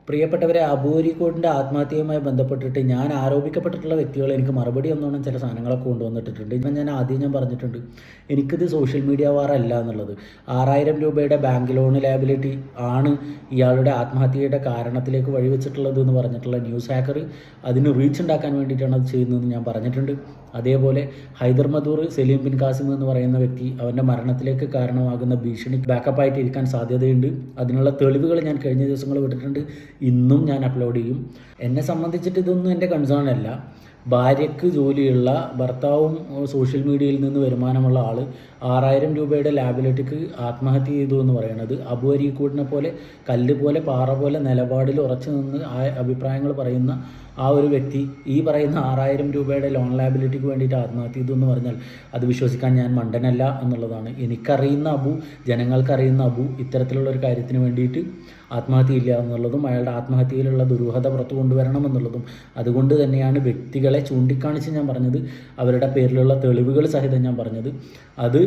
പ്രിയപ്പെട്ടവരെ, അബൂരിക്കോടിൻ്റെ ആത്മഹത്യയുമായി ബന്ധപ്പെട്ടിട്ട് ഞാൻ ആരോപിക്കപ്പെട്ടിട്ടുള്ള വ്യക്തികൾ എനിക്ക് മറുപടി ഒന്നോണം ചില സാധനങ്ങളൊക്കെ കൊണ്ടുവന്നിട്ടുണ്ട്. ഇപ്പം ഞാൻ പറഞ്ഞിട്ടുണ്ട്, എനിക്കിത് സോഷ്യൽ മീഡിയ വാറല്ല എന്നുള്ളത്. 6000 രൂപയുടെ ബാങ്ക് ലോൺ ലയബിലിറ്റി ആണ് ഇയാളുടെ ആത്മഹത്യയുടെ കാരണത്തിലേക്ക് വഴിവെച്ചിട്ടുള്ളത് എന്ന് പറഞ്ഞിട്ടുള്ള ന്യൂസ് ഹാക്കർ അതിന് റീച്ച് ഉണ്ടാക്കാൻ വേണ്ടിയിട്ടാണ് അത് ചെയ്യുന്നതെന്ന് ഞാൻ പറഞ്ഞിട്ടുണ്ട്. അതേപോലെ ഹൈദർ മദൂർ സലീം ബിൻ കാസിം എന്ന് പറയുന്ന വ്യക്തി അവൻ്റെ മരണത്തിലേക്ക് കാരണമാകുന്ന ഭീഷണി ബാക്കപ്പായിട്ട് ഇരിക്കാൻ സാധ്യതയുണ്ട്. അതിനുള്ള തെളിവുകൾ ഞാൻ കഴിഞ്ഞ ദിവസങ്ങൾ വിട്ടിട്ടുണ്ട്, ഇന്നും ഞാൻ അപ്ലോഡ് ചെയ്യും. എന്നെ സംബന്ധിച്ചിട്ട് ഇതൊന്നും എൻ്റെ കൺസേൺ അല്ല. ഭാര്യയ്ക്ക് ജോലിയുള്ള ഭർത്താവും സോഷ്യൽ മീഡിയയിൽ നിന്ന് വരുമാനമുള്ള ആൾ 6000 രൂപയുടെ ലാബിലിറ്റിക്ക് ആത്മഹത്യ ചെയ്തു എന്ന് പറയുന്നത് അബു അരീക്കോടിനെ പോലെ കല്ല് പോലെ പാറ പോലെ നിലപാടിൽ ഉറച്ചു നിന്ന് ആ അഭിപ്രായങ്ങൾ പറയുന്ന ആ ഒരു വ്യക്തി ഈ പറയുന്ന 6000 രൂപയുടെ ലോൺ ലാബിലിറ്റിക്ക് വേണ്ടിയിട്ട് ആത്മഹത്യ ചെയ്തു എന്ന് പറഞ്ഞാൽ അത് വിശ്വസിക്കാൻ ഞാൻ മണ്ടനല്ല എന്നുള്ളതാണ്. എനിക്കറിയുന്ന അബു, ജനങ്ങൾക്കറിയുന്ന അബു ഇത്തരത്തിലുള്ള ഒരു കാര്യത്തിന് വേണ്ടിയിട്ട് ആത്മഹത്യയില്ല എന്നുള്ളതും അയാളുടെ ആത്മഹത്യയിലുള്ള ദുരൂഹത പുറത്തു കൊണ്ടുവരണം എന്നുള്ളതും അതുകൊണ്ട് തന്നെയാണ് വ്യക്തികളെ ചൂണ്ടിക്കാണിച്ച് ഞാൻ പറഞ്ഞത്, അവരുടെ പേരിലുള്ള തെളിവുകൾ സഹിതം ഞാൻ പറഞ്ഞത്. അത്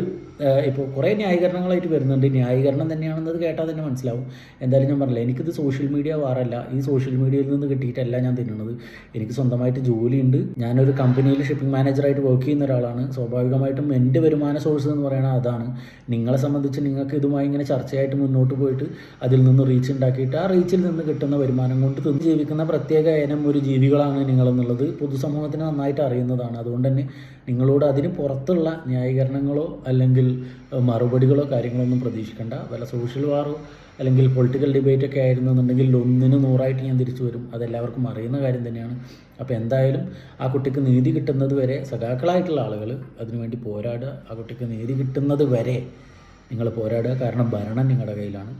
ഇപ്പോൾ കുറേ ന്യായീകരണങ്ങളായിട്ട് വരുന്നുണ്ട്. ന്യായീകരണം തന്നെയാണെന്നത് കേട്ടാൽ തന്നെ മനസ്സിലാവും. എന്തായാലും ഞാൻ പറഞ്ഞില്ല, എനിക്കിത് സോഷ്യൽ മീഡിയ വാറല്ല. ഈ സോഷ്യൽ മീഡിയയിൽ നിന്ന് കിട്ടിയിട്ടല്ല ഞാൻ തിന്നുന്നത്. എനിക്ക് സ്വന്തമായിട്ട് ജോലിയുണ്ട്. ഞാനൊരു കമ്പനിയിൽ ഷിപ്പിംഗ് മാനേജറായിട്ട് വർക്ക് ചെയ്യുന്ന ഒരാളാണ്. സ്വാഭാവികമായിട്ടും എൻ്റെ വരുമാന സോഴ്സ് എന്ന് പറയുന്നത് അതാണ്. നിങ്ങളെ സംബന്ധിച്ച് നിങ്ങൾക്ക് ഇതുമായി ഇങ്ങനെ ചർച്ചയായിട്ട് മുന്നോട്ട് പോയിട്ട് അതിൽ നിന്ന് റീച്ച് ഉണ്ടാക്കിയിട്ട് ആ റീച്ചിൽ നിന്ന് കിട്ടുന്ന വരുമാനം കൊണ്ട് തിന്ന് ജീവിക്കുന്ന പ്രത്യേക ഇനം ഒരു ജീവികളാണ് നിങ്ങളെന്നുള്ളത് പൊതുസമൂഹത്തിന് നന്നായിട്ട് അറിയുന്നതാണ്. അതുകൊണ്ട് തന്നെ നിങ്ങളോട് അതിന് പുറത്തുള്ള ന്യായീകരണങ്ങളോ അല്ലെങ്കിൽ മറുപടികളോ കാര്യങ്ങളൊന്നും പ്രതീക്ഷിക്കേണ്ട. വല്ല സോഷ്യൽ വാറോ അല്ലെങ്കിൽ പൊളിറ്റിക്കൽ ഡിബേറ്റൊക്കെ ആയിരുന്നുണ്ടെങ്കിൽ 100ന് 100 ഞാൻ തിരിച്ചു വരും. അതെല്ലാവർക്കും അറിയുന്ന കാര്യം തന്നെയാണ്. അപ്പോൾ എന്തായാലും ആ കുട്ടിക്ക് നീതി കിട്ടുന്നത് വരെ സഖാക്കളായിട്ടുള്ള ആളുകൾ അതിനുവേണ്ടി പോരാടുക. ആ കുട്ടിക്ക് നീതി കിട്ടുന്നത് വരെ നിങ്ങൾ പോരാടുക. കാരണം ഭരണം നിങ്ങളുടെ കയ്യിലാണ്.